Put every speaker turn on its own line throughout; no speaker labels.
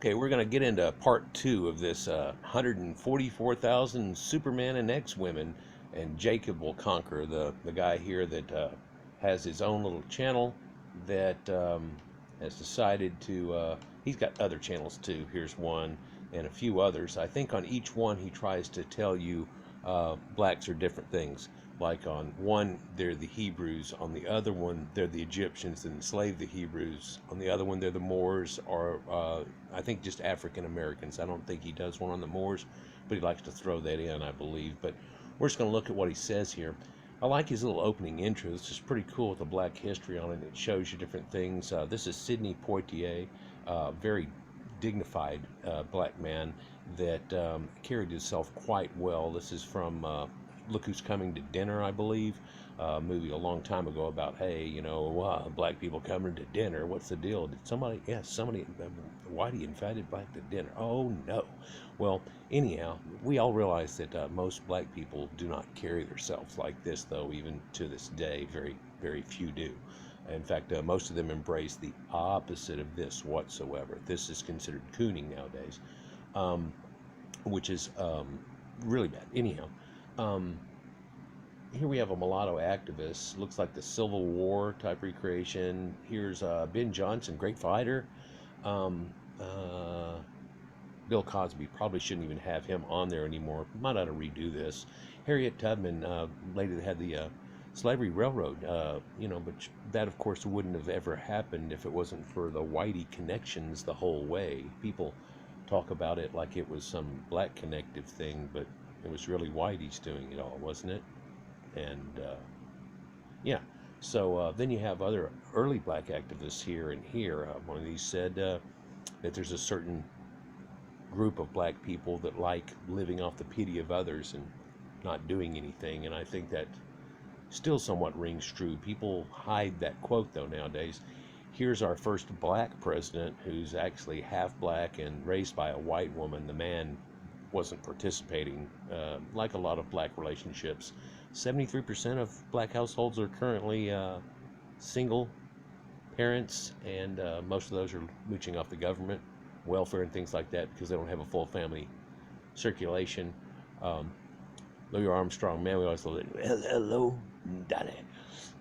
Okay, we're going to get into part two of this 144,000 Superman and X-Women, and Jacob will conquer the guy here that has his own little channel that has decided to, he's got other channels too. Here's one and a few others. I think on each one he tries to tell you blacks are different things. Like on one, they're the Hebrews. On the other one, they're the Egyptians that enslaved the Hebrews. On the other one, they're the Moors, or I think just African Americans. I don't think he does one on the Moors, but he likes to throw that in, I believe. But we're just going to look at what he says here. I like his little opening intro. This is pretty cool with the black history on it. It shows you different things. This is Sidney Poitier, very dignified black man that carried himself quite well. This is from Look Who's Coming to Dinner, I believe, movie a long time ago about, hey, you know, black people coming to dinner. What's the deal? Did somebody, somebody, Whitey invited black to dinner. Oh, no. Well, anyhow, we all realize that most black people do not carry themselves like this, though, even to this day. Very, very few do. In fact, most of them embrace the opposite of this whatsoever. This is considered cooning nowadays, which is really bad. Anyhow, here we have a mulatto activist. Looks like the Civil War type recreation. Here's Ben Johnson, great fighter. Bill Cosby, probably shouldn't even have him on there anymore. Might ought to redo this. Harriet Tubman, lady that had the slavery railroad, you know, but that of course wouldn't have ever happened if it wasn't for the whitey connections the whole way. People talk about it like it was some black connective thing, but it was really whitey's doing it all, wasn't it? And yeah, so then you have other early black activists here and here. One of these said that there's a certain group of black people that like living off the pity of others and not doing anything, and I think that still somewhat rings true. People hide that quote though nowadays. Here's our first black president, who's actually half black and raised by a white woman. The man wasn't participating, like a lot of black relationships. 73% of black households are currently single parents, and most of those are mooching off the government welfare and things like that because they don't have a full family circulation. Louis Armstrong, man, we always love it. Hello, Dolly.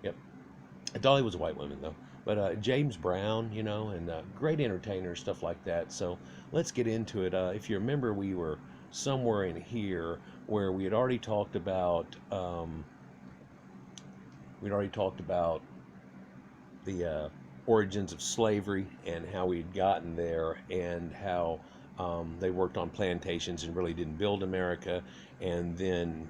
Yep. Dolly was a white woman, though. But James Brown, you know, and great entertainer, stuff like that. So let's get into it. If you remember, we were somewhere in here where we had already talked about, the origins of slavery and how we had gotten there, and how they worked on plantations and really didn't build America, and then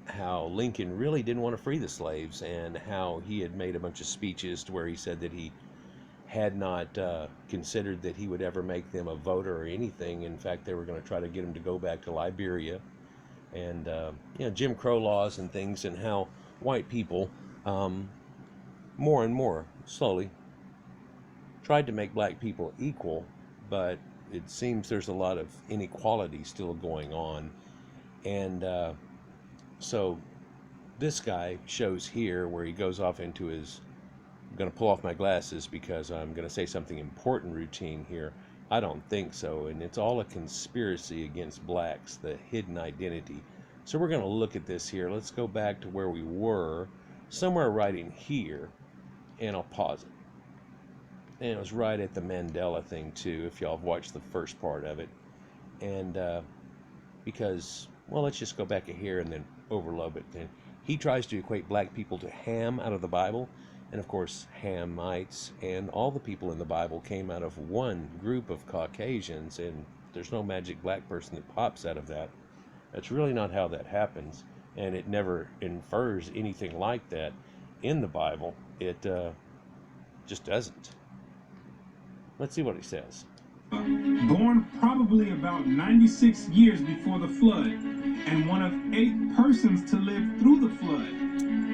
how Lincoln really didn't want to free the slaves, and how he had made a bunch of speeches to where he said that he had not considered that he would ever make them a voter or anything. In fact, they were going to try to get him to go back to Liberia, and you know, Jim Crow laws and things, and how white people more and more slowly tried to make black people equal, but it seems there's a lot of inequality still going on. And so this guy shows here where he goes off into his, I'm going to pull off my glasses because I'm going to say something important routine here. I don't think so, and it's all a conspiracy against blacks, the hidden identity. So we're going to look at this here. Let's go back to where we were, somewhere right in here, and I'll pause it. And it was right at the Mandela thing too, if y'all have watched the first part of it. And because, well, let's just go back to here and then overload it. And he tries to equate black people to Ham out of the Bible. And of course, Hamites and all the people in the Bible came out of one group of Caucasians, and there's no magic black person that pops out of that. That's really not how that happens, and it never infers anything like that in the Bible. It just doesn't. Let's see what he says.
Born probably about 96 years before the flood, and one of 8 persons to live through the flood.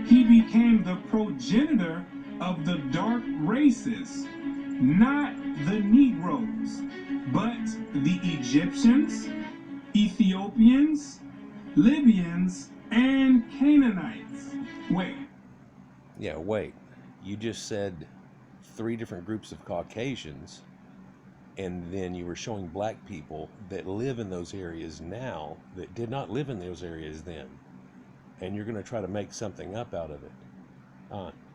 He became the progenitor of the dark races, not the Negroes, but the Egyptians, Ethiopians, Libyans, and Canaanites. Wait.
Yeah, wait. You just said 3 different groups of Caucasians. and then you were showing black people that live in those areas now that did not live in those areas then, and you're going to try to make something up out of it.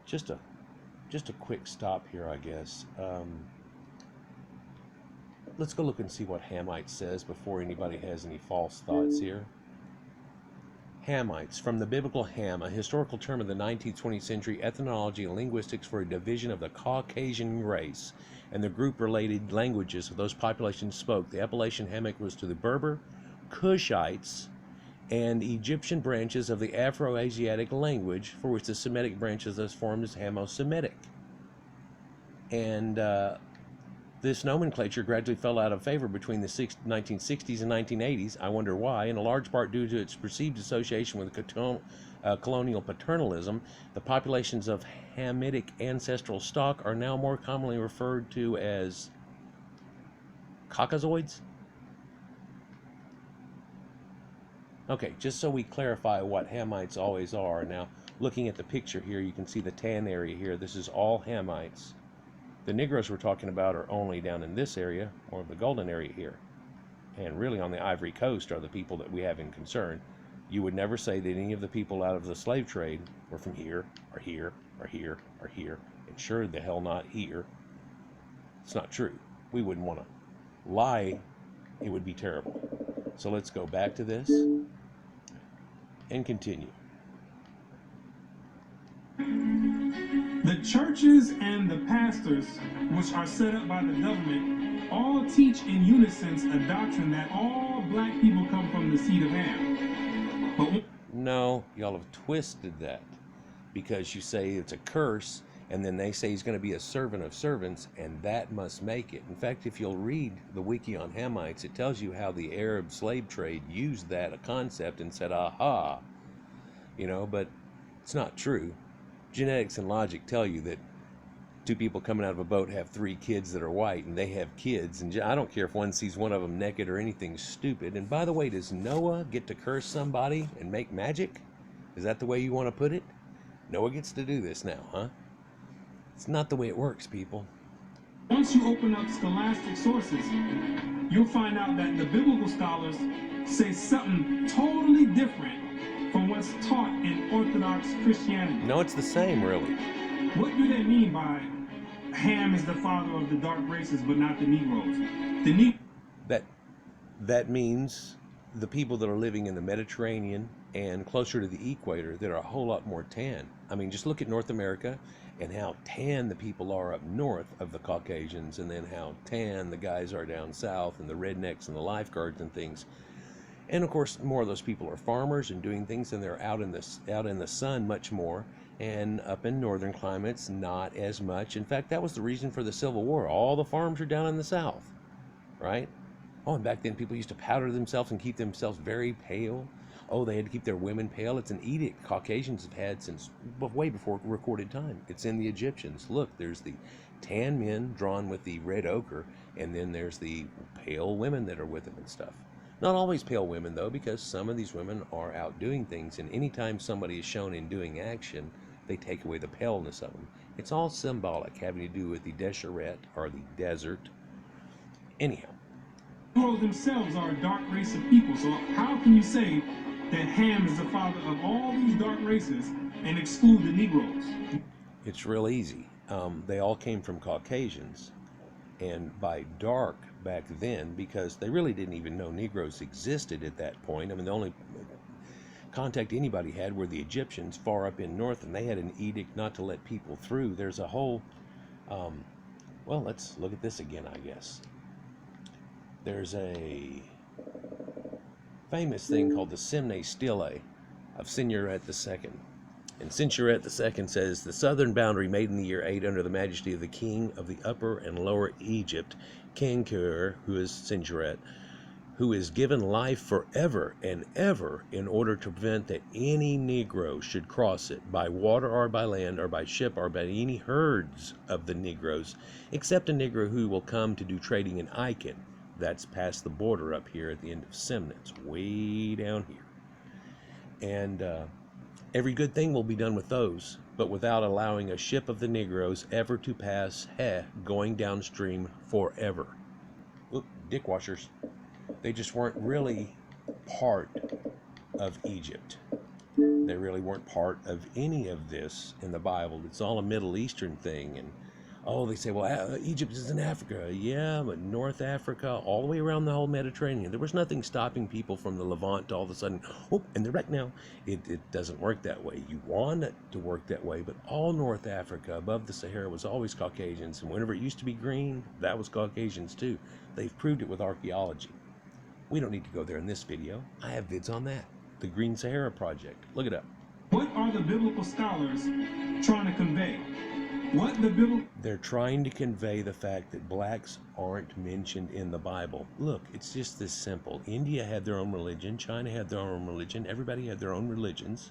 Just a quick stop here, I guess. Let's go look and see what Hamite says before anybody has any false thoughts here. Hamites, from the biblical Ham, a historical term of the 19th, 20th century ethnology and linguistics for a division of the Caucasian race and the group-related languages of those populations spoke. The appellation Hamitic was to the Berber, Cushites, and Egyptian branches of the Afro-Asiatic language, for which the Semitic branches thus formed as Hamo-Semitic. And this nomenclature gradually fell out of favor between the 1960s and 1980s. I wonder why, in a large part due to its perceived association with colonial paternalism. The populations of Hamitic ancestral stock are now more commonly referred to as Caucasoids. Okay, just so we clarify what Hamites always are. Now, looking at the picture here, you can see the tan area here. This is all Hamites. The Negroes we're talking about are only down in this area, or the golden area here. And really on the Ivory Coast are the people that we have in concern. You would never say that any of the people out of the slave trade were from here, or here, or here, or here, and sure the hell not here. It's not true. We wouldn't want to lie. It would be terrible. So let's go back to this and continue.
The churches and the pastors, which are set up by the government, all teach in unison a doctrine that all black people come from the seed of Ham. But
no, y'all have twisted that, because you say it's a curse, and then they say he's going to be a servant of servants, and that must make it. In fact, if you'll read the wiki on Hamites, it tells you how the Arab slave trade used that concept and said, aha, but it's not true. Genetics and logic tell you that two people coming out of a boat have 3 kids that are white, and they have kids, and I don't care if one sees one of them naked or anything stupid. And by the way, does Noah get to curse somebody and make magic? Is that the way you want to put it? Noah gets to do this now, huh? It's not the way it works, people.
Once you open up scholastic sources, you'll find out that the biblical scholars say something totally different from what's taught in Orthodox Christianity.
No, it's the same, really.
What do they mean by Ham is the father of the dark races, but not the Negroes?
That means the people that are living in the Mediterranean and closer to the equator that are a whole lot more tan. I mean, just look at North America and how tan the people are up north of the Caucasians, and then how tan the guys are down south, and the rednecks and the lifeguards and things. And of course, more of those people are farmers and doing things, and they're out in the sun much more. And up in northern climates, not as much. In fact, that was the reason for the Civil War. All the farms are down in the south, right? Oh, and back then people used to powder themselves and keep themselves very pale. Oh, they had to keep their women pale. It's an edict Caucasians have had since way before recorded time. It's in the Egyptians. Look, there's the tan men drawn with the red ochre, and then there's the pale women that are with them and stuff. Not always pale women, though, because some of these women are out doing things, and anytime somebody is shown in doing action, they take away the paleness of them. It's all symbolic, having to do with the Deseret, or the desert. Anyhow.
Negroes themselves are a dark race of people, so how can you say that Ham is the father of all these dark races and exclude the Negroes?
It's real easy. They all came from Caucasians, and by dark back then, because they really didn't even know Negroes existed at that point. I mean, the only contact anybody had were the Egyptians far up in north, and they had an edict not to let people through. There's a whole, well, let's look at this again, I guess. There's a famous thing called the Simne Stele of Senusret II. And Senusret II says, the southern boundary made in the year 8 under the majesty of the king of the upper and lower Egypt, King Kur, who is Senusret, who is given life forever and ever in order to prevent that any Negro should cross it by water or by land or by ship or by any herds of the Negroes, except a Negro who will come to do trading in Icon. That's past the border up here at the end of Simne. It's way down here. And every good thing will be done with those, but without allowing a ship of the Negroes ever to pass going downstream forever. dick washers. They just weren't really part of Egypt. They really weren't part of any of this in the Bible. It's all a Middle Eastern thing. And they say, well, Egypt is in Africa. Yeah, but North Africa, all the way around the whole Mediterranean. There was nothing stopping people from the Levant to all of a sudden, and they're back now. It doesn't work that way. You want it to work that way, but all North Africa above the Sahara was always Caucasians. And whenever it used to be green, that was Caucasians too. They've proved it with archaeology. We don't need to go there in this video. I have vids on that. The Green Sahara Project. Look it up.
What are the biblical scholars trying to convey?
They're trying to convey the fact that blacks aren't mentioned in the Bible. Look, it's just this simple. India had their own religion. China had their own religion. Everybody had their own religions.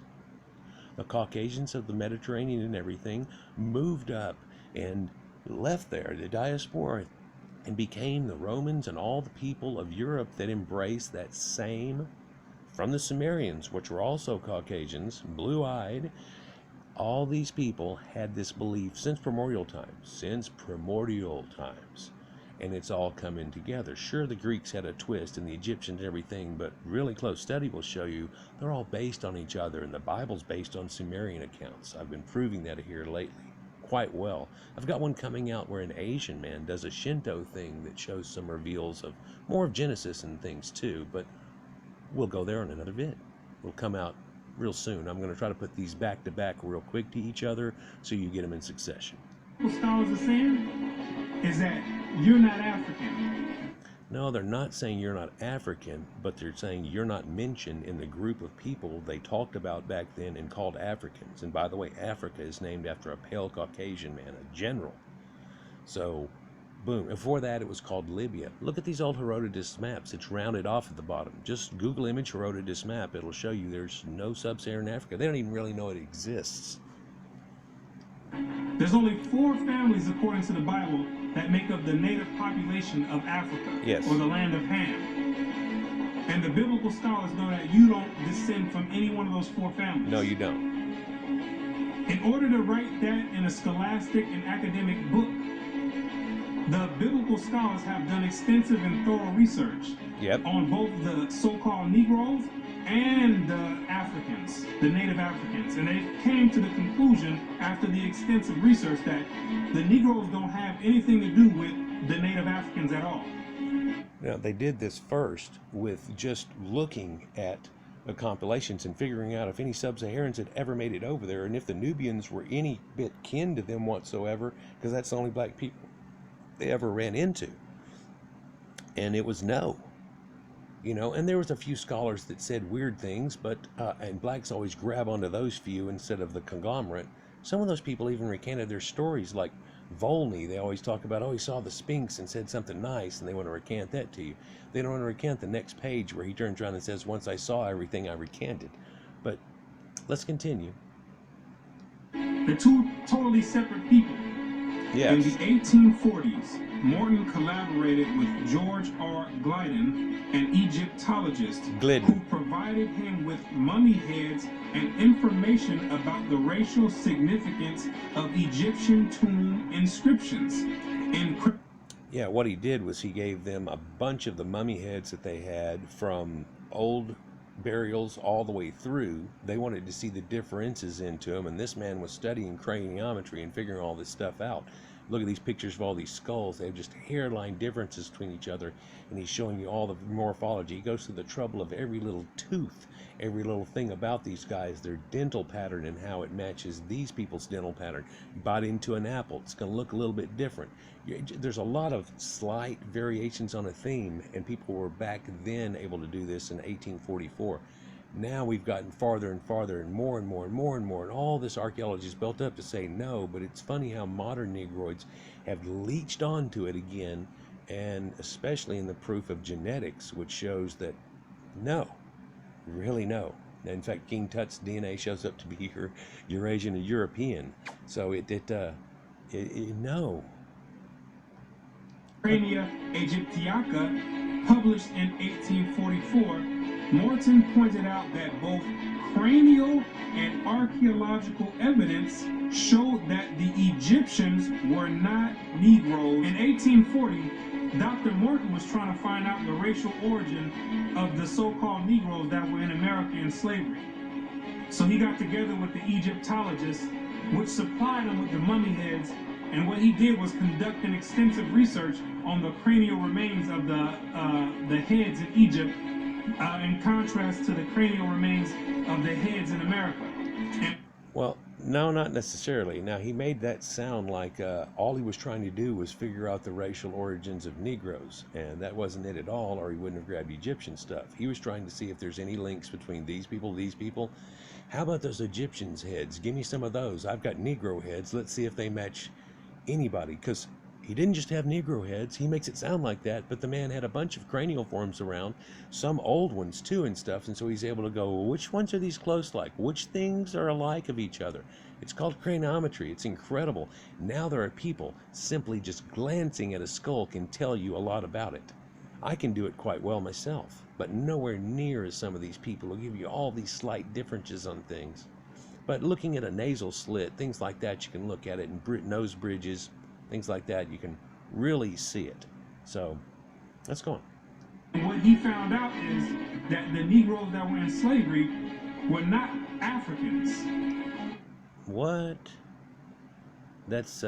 The Caucasians of the Mediterranean and everything moved up and left there, the diaspora, and became the Romans and all the people of Europe that embraced that same, from the Sumerians, which were also Caucasians, blue-eyed. All these people had this belief since primordial times, and it's all coming together. Sure, the Greeks had a twist and the Egyptians and everything, but really close study will show you they're all based on each other, and the Bible's based on Sumerian accounts. I've been proving that here lately quite well. I've got one coming out where an Asian man does a Shinto thing that shows some reveals of more of Genesis and things too, but we'll go there in another vid. Will come out real soon. I'm going to try to put these back to back real quick to each other so you get them in succession.
What scholars are saying is that you're not African.
No, they're not saying you're not African, but they're saying you're not mentioned in the group of people they talked about back then and called Africans. And by the way, Africa is named after a pale Caucasian man, a general. So, boom. Before that, it was called Libya. Look at these old Herodotus maps. It's rounded off at the bottom. Just Google image Herodotus map. It'll show you there's no sub-Saharan Africa. They don't even really know it exists.
There's only 4 families, according to the Bible, that make up the native population of Africa,
yes,
or the land of Ham. And the biblical scholars know that you don't descend from any one of those 4 families.
No, you don't.
In order to write that in a scholastic and academic book, the biblical scholars have done extensive and thorough research on both the so-called Negroes and the Africans, the native Africans. And they came to the conclusion after the extensive research that the Negroes don't have anything to do with the native Africans at all.
Now, they did this first with just looking at the compilations and figuring out if any sub-Saharans had ever made it over there and if the Nubians were any bit kin to them whatsoever, because that's the only black people they ever ran into. And it was no. And there was a few scholars that said weird things, but and blacks always grab onto those few instead of the conglomerate. Some of those people even recanted their stories, like Volney. They always talk about, he saw the Sphinx and said something nice, and they want to recant that to you. They don't want to recant the next page where he turns around and says, once I saw everything, I recanted. But let's continue.
They're 2 totally separate people.
Yes.
In the 1840s, Morton collaborated with George R. Gliddon, an Egyptologist, who provided him with mummy heads and information about the racial significance of Egyptian tomb inscriptions.
Yeah, what he did was he gave them a bunch of the mummy heads that they had from old burials all the way through. They wanted to see the differences into them, and this man was studying craniometry and figuring all this stuff out. Look at these pictures of all these skulls. They have just hairline differences between each other, and he's showing you all the morphology. He goes through the trouble of every little tooth, every little thing about these guys, their dental pattern and how it matches these people's dental pattern. You bite into an apple, it's going to look a little bit different. There's a lot of slight variations on a theme, and people were back then able to do this in 1844. Now we've gotten farther and farther and more and more and more and more, and all this archaeology is built up to say no, but it's funny how modern Negroids have leached onto it again, and especially in the proof of genetics, which shows that no, really no. In fact, King Tut's DNA shows up to be Eurasian and European, so no.
Crania Aegyptiaca, published in 1844, Morton pointed out that both cranial and archaeological evidence showed that the Egyptians were not Negroes. In 1840, Dr. Morton was trying to find out the racial origin of the so-called Negroes that were in America in slavery. So he got together with the Egyptologists, which supplied him with the mummy heads, and what he did was conduct an extensive research on the cranial remains of the heads in Egypt, in contrast to the cranial remains of the heads in America.
Well, no, not necessarily. Now, he made that sound like all he was trying to do was figure out the racial origins of Negroes, and that wasn't it at all, or he wouldn't have grabbed Egyptian stuff. He was trying to see if there's any links between these people, these people. How about those Egyptians' heads? Give me some of those. I've got Negro heads. Let's see if they match anybody, because he didn't just have Negro heads. He makes it sound like that, but the man had a bunch of cranial forms around, some old ones too and stuff, and so he's able to go, well, which ones are these close like? Which things are alike of each other? It's called craniometry. It's incredible. Now there are people simply just glancing at a skull can tell you a lot about it. I can do it quite well myself, but nowhere near as some of these people who give you all these slight differences on things. But looking at a nasal slit, things like that, you can look at it, and nose bridges, things like that, you can really see it. So, let's go on.
And what he found out is that the Negroes that were in slavery were not Africans.
What? That's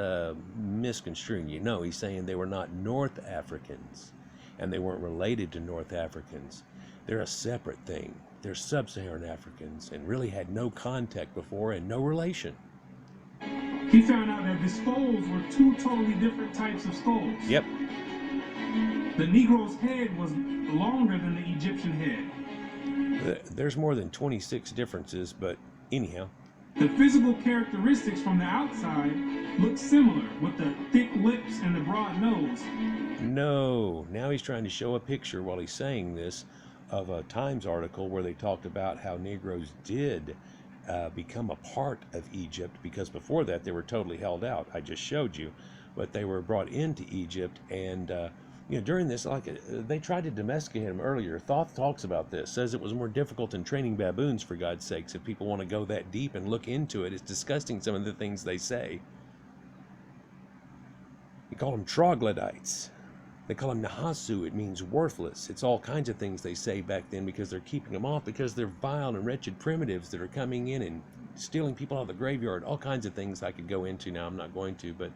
misconstruing. You know, he's saying they were not North Africans, and they weren't related to North Africans. They're a separate thing. They're sub-Saharan Africans, and really had no contact before and no relation.
He found out that the skulls were two totally different types of skulls.
Yep.
The Negro's head was longer than the Egyptian head.
There's more than 26 differences, but anyhow.
The physical characteristics from the outside look similar, with the thick lips and the broad nose.
No, now he's trying to show a picture while he's saying this of a Times article where they talked about how Negroes did become a part of Egypt, because before that they were totally held out. I just showed you, but they were brought into Egypt, and during this, they tried to domesticate him earlier. Thoth talks about this, says it was more difficult than training baboons, for God's sakes. If people want to go that deep and look into it, it's disgusting some of the things they say. They call them troglodytes. They call them Nahasu. It means worthless. It's all kinds of things they say back then because they're keeping them off, because they're vile and wretched primitives that are coming in and stealing people out of the graveyard. All kinds of things I could go into now. I'm not going to, but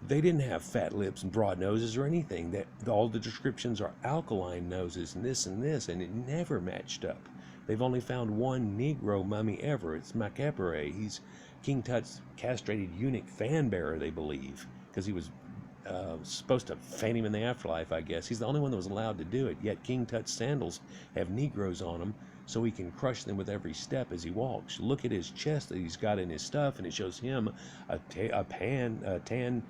they didn't have fat lips and broad noses or anything. All the descriptions are alkaline noses and this, and it never matched up. They've only found one Negro mummy ever. It's Makapere. He's King Tut's castrated eunuch fan bearer, they believe, because he was supposed to fan him in the afterlife, I guess. He's the only one that was allowed to do it, yet King Tut's sandals have Negroes on them, so he can crush them with every step as he walks. Look at his chest that he's got in his stuff, and it shows him, a tan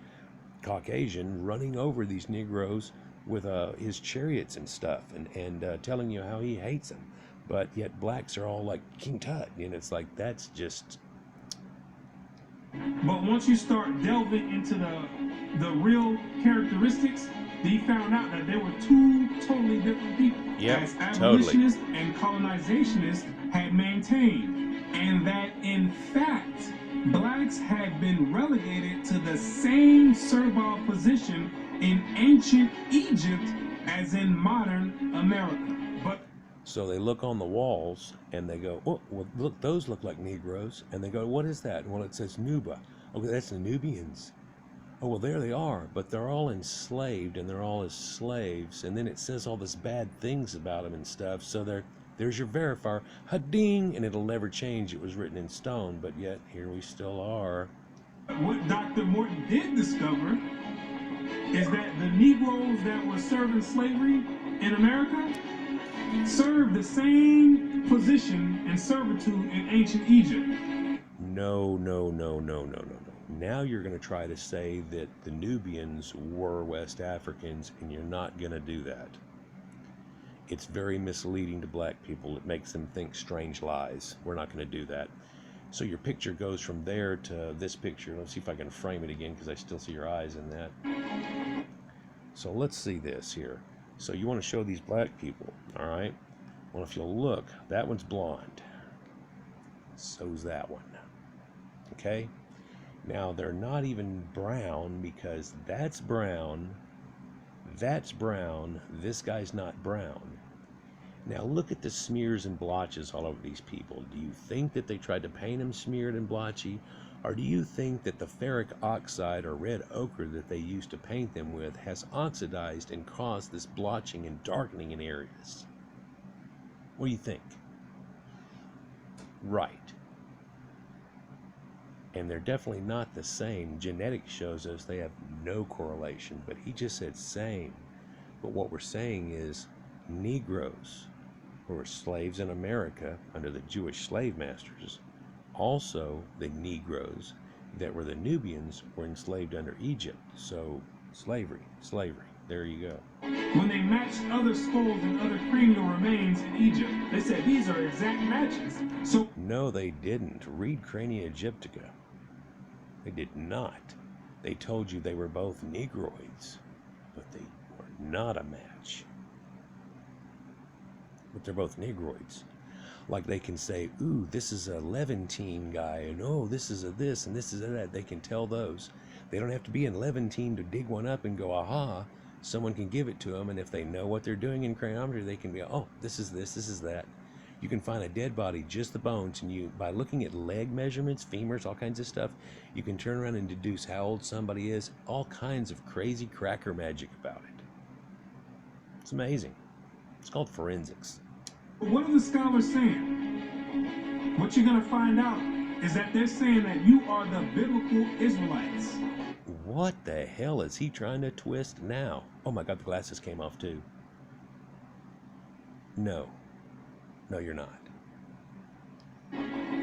Caucasian, running over these Negroes with his chariots and stuff, and telling you how he hates them. But yet blacks are all like King Tut, and it's like, that's just...
But once you start delving into the real characteristics, they found out that there were two totally different people, as abolitionists and colonizationists had maintained, and that in fact blacks had been relegated to the same servile position in ancient Egypt as in modern America.
So they look on the walls and they go, oh, well, look, those look like Negroes. And they go, what is that? Well, it says Nuba. Okay, that's the Nubians. Oh, well, there they are, but they're all enslaved, and they're all as slaves. And then it says all this bad things about them and stuff. So there's your verifier, ha-ding, and it'll never change. It was written in stone, but yet here we still are.
What Dr. Morton did discover is that the Negroes that were serving slavery in America served the same position and servitude in ancient Egypt.
No. Now you're going to try to say that the Nubians were West Africans, and you're not going to do that. It's very misleading to black people. It makes them think strange lies. We're not going to do that. So your picture goes from there to this picture. Let's see if I can frame it again, because I still see your eyes in that. So let's see this here. So you want to show these black people, all right? Well, if you'll look, that one's blonde. So's that one. Okay? Now, they're not even brown because that's brown, this guy's not brown. Now, look at the smears and blotches all over these people. Do you think that they tried to paint them smeared and blotchy? Or do you think that the ferric oxide or red ochre that they used to paint them with has oxidized and caused this blotching and darkening in areas? What do you think? Right. And they're definitely not the same. Genetics shows us they have no correlation, but he just said same. But what we're saying is Negroes who were slaves in America under the Jewish slave masters, also the Negroes that were the Nubians were enslaved under Egypt. So slavery. There you go.
When they matched other skulls and other cranial remains in Egypt, they said these are exact matches. So
no, they didn't. Read Crania Egyptica. They did not. They told you they were both Negroids, but they were not a match. But they're both Negroids. Like they can say, ooh, this is a Levantine guy, and oh, this is a this, and this is a that. They can tell those. They don't have to be in Levantine to dig one up and go, aha. Someone can give it to them, and if they know what they're doing in craniometry, they can be, oh, this is this is that. You can find a dead body, just the bones, and you, by looking at leg measurements, femurs, all kinds of stuff, you can turn around and deduce how old somebody is. All kinds of crazy cracker magic about it. It's amazing. It's called forensics.
What are the scholars saying? What you're going to find out is that they're saying that you are the biblical Israelites.
What the hell is he trying to twist now? Oh my God, the glasses came off too. No, you're not.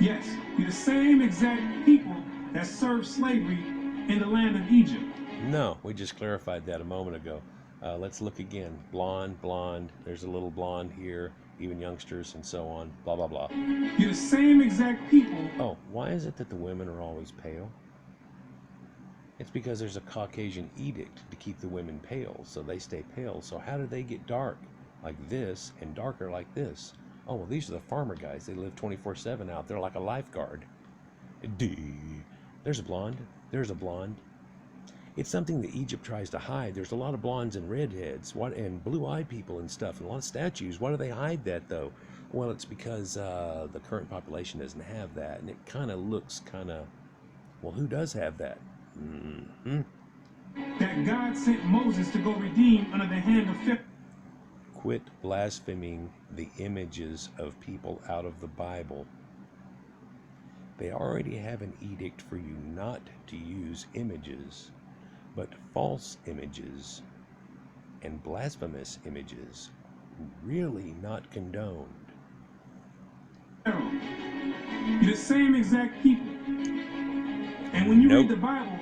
Yes, you're the same exact people that served slavery in the land of Egypt.
No, we just clarified that a moment ago. Let's look again. Blonde. There's a little blonde here. Even youngsters and so on. Blah, blah, blah.
You're the same exact people.
Oh, why is it that the women are always pale? It's because there's a Caucasian edict to keep the women pale, so they stay pale. So how do they get dark like this and darker like this? Oh, well, these are the farmer guys. They live 24/7 out there like a lifeguard. There's a blonde. There's a blonde. It's something that Egypt tries to hide. There's a lot of blondes and redheads, and blue-eyed people and stuff, and a lot of statues. Why do they hide that, though? Well, it's because the current population doesn't have that, and it kind of looks well, who does have that?
That God sent Moses to go redeem under the hand of Pharaoh.
Quit blaspheming the images of people out of the Bible. They already have an edict for you not to use images, but false images and blasphemous images, really not condoned.
You're the same exact people. And when you read the Bible,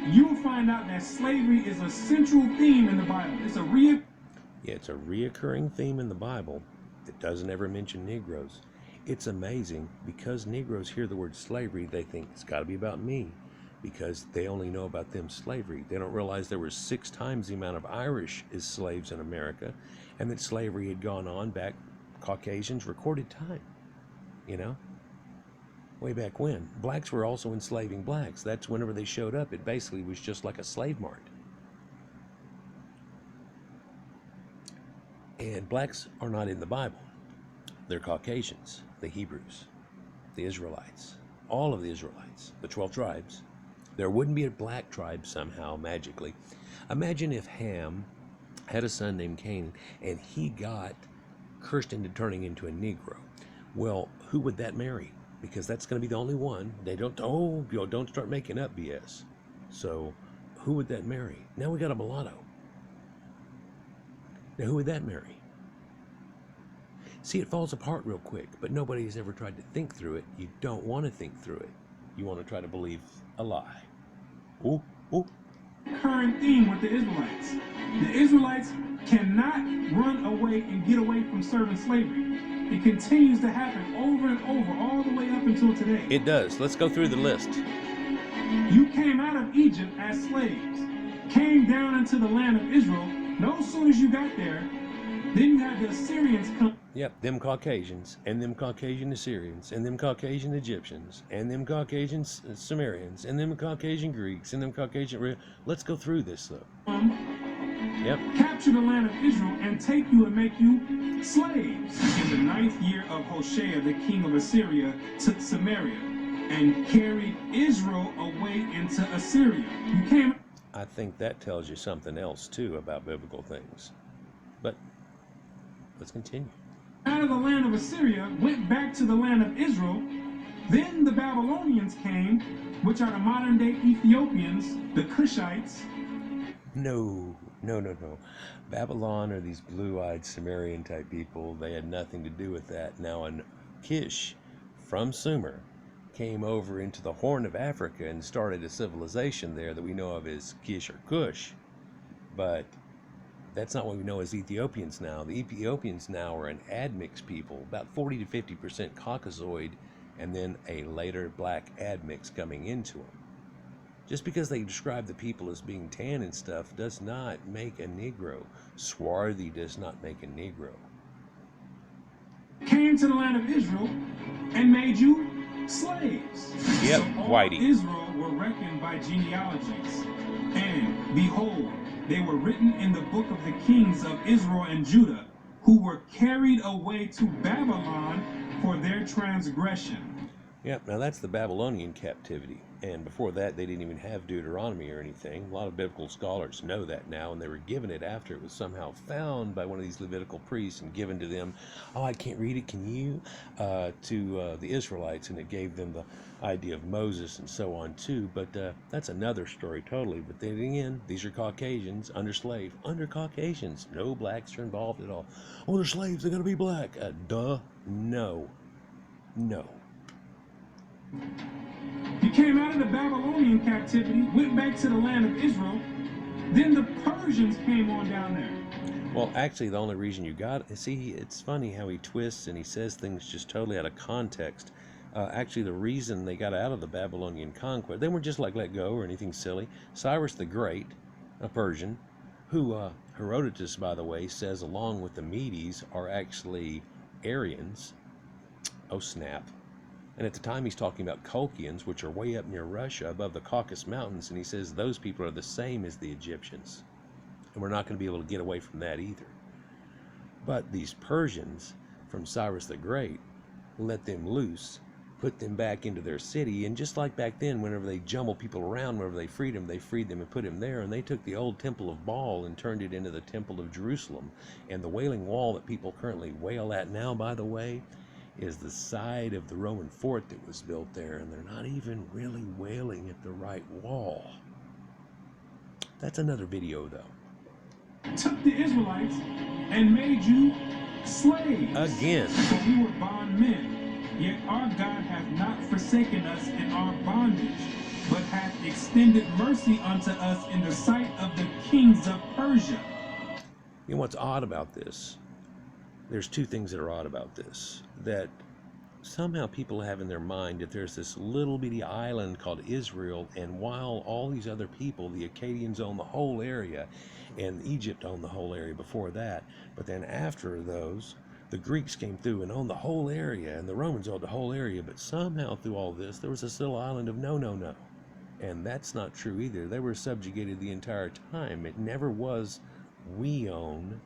you'll find out that slavery is a central theme in the Bible. It's a reoccurring
theme in the Bible that doesn't ever mention Negroes. It's amazing because Negroes hear the word slavery, they think it's got to be about me because they only know about them slavery. They don't realize there were 6 times the amount of Irish as slaves in America, and that slavery had gone on back Caucasians recorded time, way back when. Blacks were also enslaving blacks. That's whenever they showed up, it basically was just like a slave mart. And blacks are not in the Bible. They're Caucasians, the Hebrews, the Israelites, all of the Israelites, the 12 tribes. There wouldn't be a black tribe somehow, magically. Imagine if Ham had a son named Canaan, and he got cursed into turning into a Negro. Well, who would that marry? Because that's going to be the only one. They don't start making up BS. So, who would that marry? Now we got a mulatto. Now, who would that marry? See, it falls apart real quick, but nobody's ever tried to think through it. You don't want to think through it. You want to try to believe a lie. Ooh.
Current theme with the Israelites. The Israelites cannot run away and get away from serving slavery. It continues to happen over and over, all the way up until today.
It does. Let's go through the list.
You came out of Egypt as slaves, came down into the land of Israel. No sooner as you got there, then you had the Assyrians come.
Yep, them Caucasians, and them Caucasian Assyrians, and them Caucasian Egyptians, and them Caucasian Sumerians, and them Caucasian Greeks, and them Caucasian... Let's go through this, though. Yep.
Capture the land of Israel and take you and make you slaves. In the 9th year of Hoshea, the king of Assyria took Samaria and carried Israel away into Assyria. You came...
I think that tells you something else, too, about biblical things. But let's continue.
Out of the land of Assyria, went back to the land of Israel. Then the Babylonians came, which are the modern-day Ethiopians, the Cushites.
No. Babylon are these blue-eyed Sumerian-type people. They had nothing to do with that. Now, an Kish from Sumer came over into the Horn of Africa and started a civilization there that we know of as Kish or Kush. But that's not what we know as Ethiopians now. The Ethiopians now are an admix people, about 40 to 50% Caucasoid, and then a later black admix coming into them. Just because they describe the people as being tan and stuff does not make a Negro. Swarthy does not make a Negro.
Came to the land of Israel and made you slaves.
Yep,
so all
Whitey.
Israel were reckoned by genealogies. And behold, they were written in the book of the kings of Israel and Judah, who were carried away to Babylon for their transgression.
Yep, now that's the Babylonian captivity. And before that, they didn't even have Deuteronomy or anything. A lot of biblical scholars know that now, and they were given it after it was somehow found by one of these Levitical priests and given to them. Oh, I can't read it, can you? To the Israelites, and it gave them the idea of Moses and so on too. But that's another story totally. But then again, these are Caucasians under slave. Under Caucasians. No blacks are involved at all. Oh, they're slaves, they're going to be black. Duh. No.
You came out of the Babylonian captivity, went back to the land of Israel. Then the Persians came on down there.
Well, actually, the only reason you got... See, it's funny how he twists and he says things just totally out of context. Actually, the reason they got out of the Babylonian conquest, they weren't just like let go or anything silly. Cyrus the Great, a Persian, who Herodotus, by the way, says along with the Medes are actually Aryans. Oh, snap. And at the time he's talking about Colchians, which are way up near Russia above the Caucasus Mountains, and he says those people are the same as the Egyptians. And we're not going to be able to get away from that either. But these Persians from Cyrus the Great let them loose, put them back into their city, and just like back then, whenever they jumbled people around, whenever they freed them and put them there, and they took the old temple of Baal and turned it into the temple of Jerusalem. And the Wailing Wall that people currently wail at now, by the way, is the side of the Roman fort that was built there, and they're not even really wailing at the right wall. That's another video, though.
Took the Israelites and made you slaves.
Again.
For we were bondmen, yet our God hath not forsaken us in our bondage, but hath extended mercy unto us in the sight of the kings of Persia.
You know what's odd about this? There's two things that are odd about this. That somehow people have in their mind that there's this little bitty island called Israel, and while all these other people, the Akkadians own the whole area, and Egypt owned the whole area before that, but then after those, the Greeks came through and owned the whole area, and the Romans owned the whole area, but somehow through all this, there was this little island of no. And that's not true either. They were subjugated the entire time. It never was we own.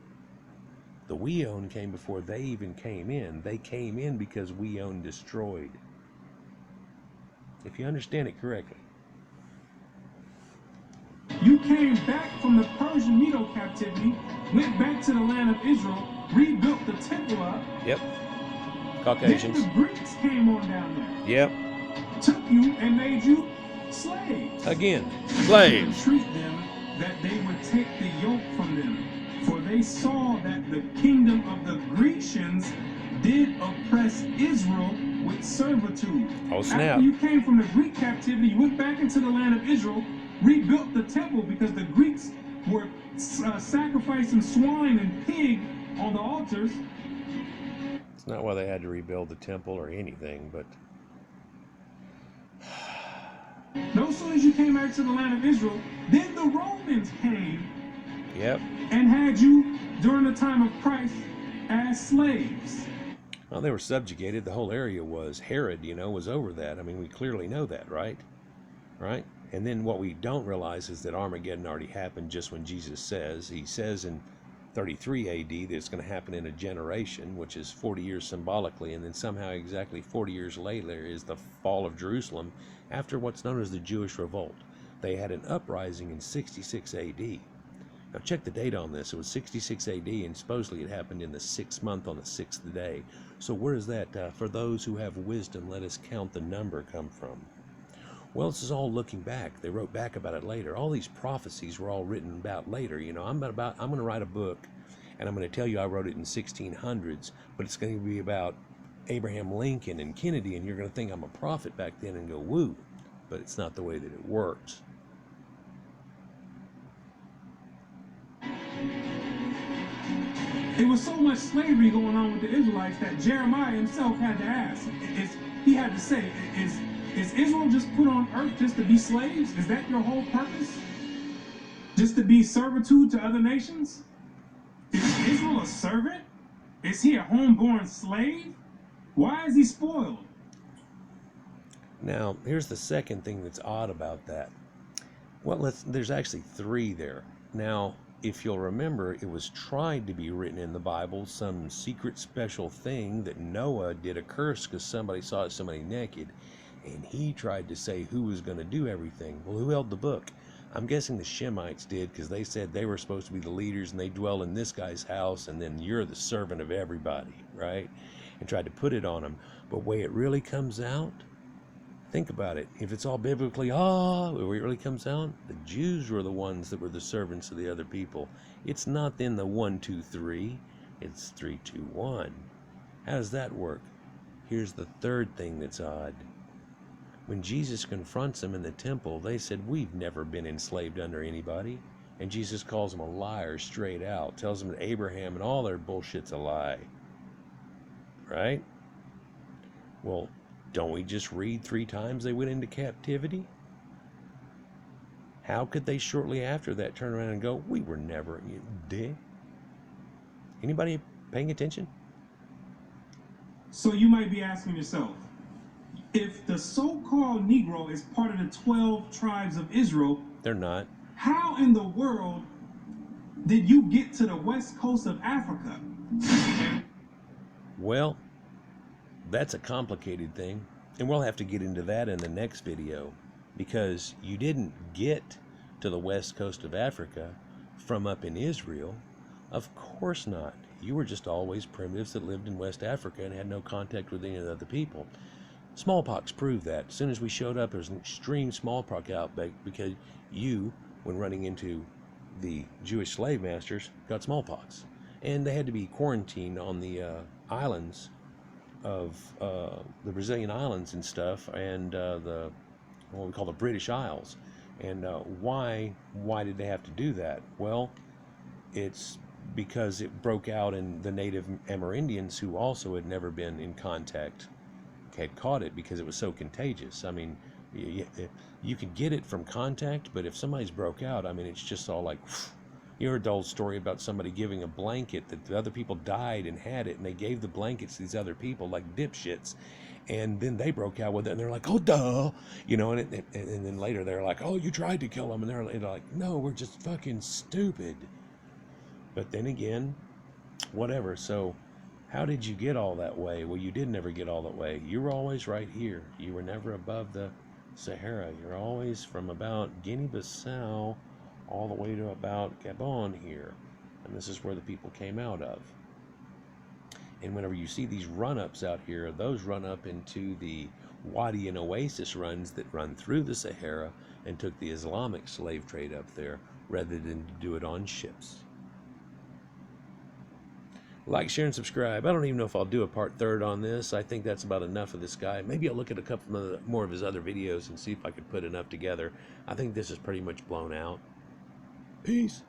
The we own came before they even came in. They came in because we own destroyed. If you understand it correctly.
You came back from the Persian Medo captivity, went back to the land of Israel, rebuilt the temple up.
Yep. Caucasians.
Then the Greeks came on down there.
Yep.
Took you and made you slaves.
Again, slaves.
Treat them that they would take the yoke from them. For they saw that the kingdom of the Grecians did oppress Israel with servitude.
Oh, snap.
After you came from the Greek captivity, you went back into the land of Israel, rebuilt the temple because the Greeks were sacrificing swine and pig on the altars.
It's not why they had to rebuild the temple or anything, but...
No sooner as you came back to the land of Israel, then the Romans came.
Yep.
And had you, during the time of Christ, as slaves.
Well, they were subjugated. The whole area was. Herod, was over that. I mean, we clearly know that, right? Right? And then what we don't realize is that Armageddon already happened just when Jesus says. He says in 33 AD that it's going to happen in a generation, which is 40 years symbolically, and then somehow exactly 40 years later is the fall of Jerusalem after what's known as the Jewish Revolt. They had an uprising in 66 AD. Now check the date on this. It was 66 AD, and supposedly it happened in the 6th month on the 6th day. So where does that, for those who have wisdom, let us count the number, come from? Well, this is all looking back. They wrote back about it later. All these prophecies were all written about later. I'm going to write a book, and I'm going to tell you I wrote it in 1600s, but it's going to be about Abraham Lincoln and Kennedy, and you're going to think I'm a prophet back then and go, woo. But it's not the way that it works.
There was so much slavery going on with the Israelites that Jeremiah himself had to ask. He had to say, is Israel just put on earth just to be slaves? Is that your whole purpose? Just to be servitude to other nations? Is Israel a servant? Is he a homeborn slave? Why is he spoiled?
Now, here's the second thing that's odd about that. Well, there's actually 3 there. Now, if you'll remember, it was tried to be written in the Bible, some secret special thing that Noah did a curse because somebody saw somebody naked, and he tried to say who was going to do everything. Well, who held the book? I'm guessing the Shemites did, because they said they were supposed to be the leaders and they dwell in this guy's house, and then you're the servant of everybody, right? And tried to put it on them. But way it really comes out, think about it. If it's all biblically, the way it really comes out, the Jews were the ones that were the servants of the other people. It's not then the 1, 2, 3. It's 3, 2, 1. How does that work? Here's the third thing that's odd. When Jesus confronts them in the temple, they said, we've never been enslaved under anybody. And Jesus calls them a liar straight out. Tells them that Abraham and all their bullshit's a lie. Right? Well, don't we just read 3 times they went into captivity? How could they shortly after that turn around and go, we were never, did? Anybody paying attention?
So you might be asking yourself, if the so-called Negro is part of the 12 tribes of Israel,
they're not.
How in the world did you get to the west coast of Africa?
Well, that's a complicated thing, and we'll have to get into that in the next video, because you didn't get to the west coast of Africa from up in Israel. Of course not. You were just always primitives that lived in West Africa and had no contact with any of the other people. Smallpox proved that. As soon as we showed up, there was an extreme smallpox outbreak because you, when running into the Jewish slave masters, got smallpox. And they had to be quarantined on the islands of the Brazilian islands and stuff, and what we call the British Isles. And why did they have to do that? Well, it's because it broke out in the native Amerindians, who also had never been in contact, had caught it because it was so contagious. I mean, you could get it from contact, but if somebody's broke out, I mean, it's just all like, you heard the old story about somebody giving a blanket that the other people died and had it, and they gave the blankets to these other people like dipshits, and then they broke out with it, and they're like, oh, duh, and then later they're like, oh, you tried to kill them, and they're like, no, we're just fucking stupid. But then again, whatever. So how did you get all that way? Well, you did never get all that way. You were always right here. You were never above the Sahara. You're always from about Guinea-Bissau all the way to about Gabon here. And this is where the people came out of. And whenever you see these run-ups out here, those run up into the Wadi and Oasis runs that run through the Sahara and took the Islamic slave trade up there rather than to do it on ships. Like, share, and subscribe. I don't even know if I'll do a part 3 on this. I think that's about enough of this guy. Maybe I'll look at a couple more of his other videos and see if I could put enough together. I think this is pretty much blown out. Peace.